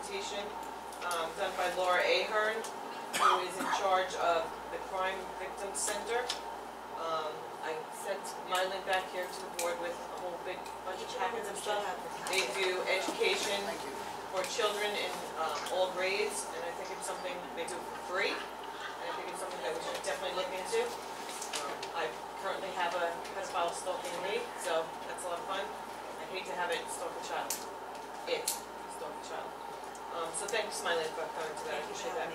presentation done by Laura Ahern, who is in charge of the Crime Victim Center. I sent Eileen back here to the board with a whole big bunch of packets of stuff. They do education for children in all grades, and I think it's something they do for free, and I think it's something that we should definitely look into. I currently have a pedophile stalking me, so that's a lot of fun. I hate to have it stalk a child. Stalk a child. So thank you, Smiley, for coming to that. I appreciate that.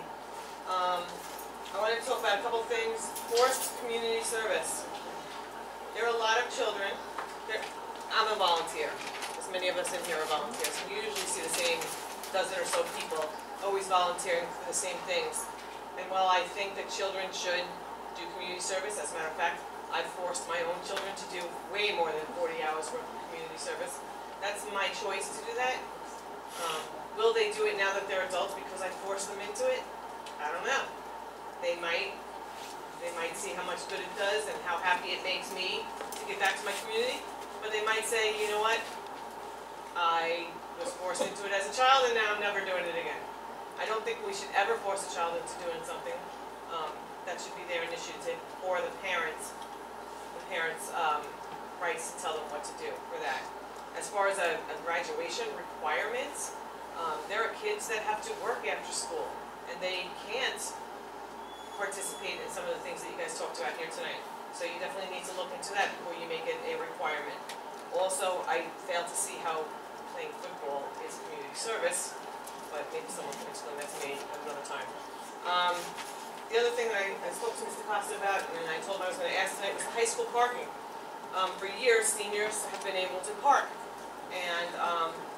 I wanted to talk about a couple things. Forced community service. There are a lot of children. I'm a volunteer. As many of us in here are volunteers. We usually see the same dozen or so people always volunteering for the same things. And while I think that children should do community service, as a matter of fact, I've forced my own children to do way more than 40 hours worth of community service. That's my choice to do that. Will they do it now that they're adults because I forced them into it? I don't know. They might see how much good it does and how happy it makes me to get back to my community. But they might say, you know what? I was forced into it as a child and now I'm never doing it again. I don't think we should ever force a child into doing something. That should be their initiative, or the parents' rights to tell them what to do for that. As far as a graduation requirements, there are kids that have to work after school and they can't participate in some of the things that you guys talked about here tonight. So you definitely need to look into that before you make it a requirement. Also, I fail to see how playing football is community service, but maybe someone can explain that to me at another time. The other thing that I spoke to Mr. Costa about, and I told him I was going to ask tonight, was the high school parking. For years, seniors have been able to park, and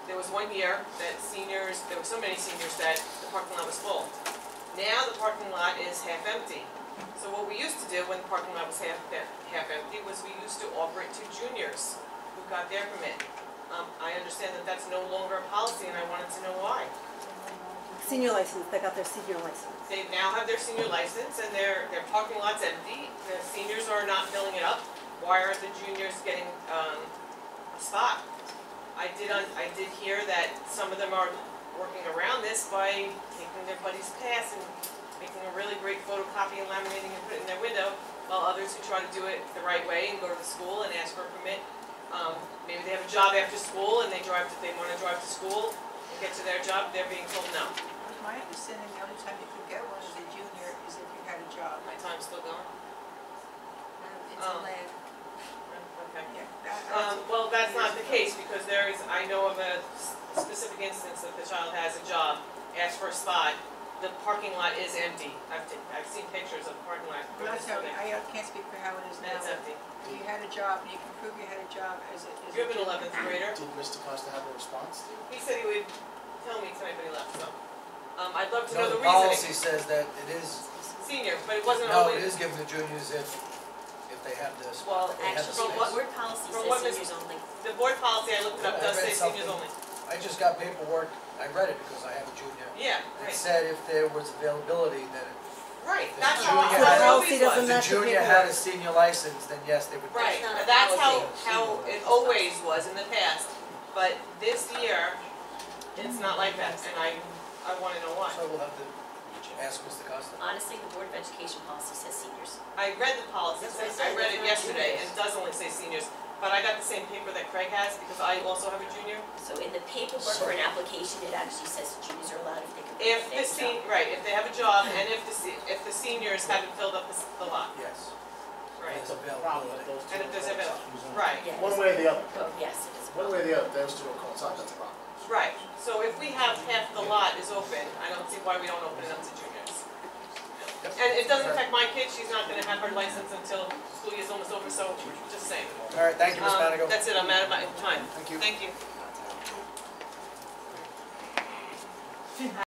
there was one year that there were so many seniors that the parking lot was full. Now the parking lot is half empty. So what we used to do when the parking lot was half empty was we used to offer it to juniors who got their permit. I understand that that's no longer a policy, and I wanted to know why. Senior license, they got their senior license. They now have their senior license and their parking lot's empty. The seniors are not filling it up. Why are the juniors getting a spot? I did hear that some of them are working around this by taking their buddy's pass and making a really great photocopy and laminating and put it in their window, while others who try to do it the right way and go to the school and ask for a permit. Maybe they have a job after school and they want to drive to school and get to their job, they're being told no. My understanding, the only time you could get one as a junior is if you had a job. My time's still going? It's a lag. Okay. Yeah, well, that's not the case, because I know of a specific instance that the child has a job, asks for a spot, the parking lot is empty. I've seen pictures of the parking lot. I can't speak for how it is now. It's empty. If you had a job, and you can prove you had a job as a You have an 11th grader. Did Mr. Costa have a response to? He said he would tell me tonight, but he left, so. I'd love to know the No, the reasoning. policy says that it is. Senior, but it wasn't No, always. it is given to juniors if they have this. Well, Actually, from what- board policy from says what seniors only. The board policy, I looked it up, I does read say seniors something. only. I just got paperwork, I read it because I have a junior. Yeah, It right. said if there was availability, then Right, The that's junior how had- it always Policy doesn't was. if the match the junior paperwork. had a senior license, then yes, they would. Right, That's not a that's policy. how it always was in the past. But this year, it's not like that, and I want to know why. So we'll have to ask Mr. Costa. Honestly, the Board of Education policy says seniors. I read the policy, That's what I I said, read it's it not yesterday, and juniors. it does only say seniors. But I got the same paper that Craig has, because I also have a junior. So in the paperwork for an application, it actually says juniors are allowed if they can. If if they have a job, and if the seniors haven't filled up the lot. Yes. Right. It's availability. And if there's available, right, Yes. One way or the other. Oh, yes, it is. One way or the other, those two don't coincide, that's a problem. right. So if we have half the lot is open, I don't see why we don't open it up to juniors. And it doesn't affect my kid, she's not gonna have her license until school year's almost over, so just saying. All right, thank you, Ms. Panico. That's it, I'm out of my time. Thank you. Thank you.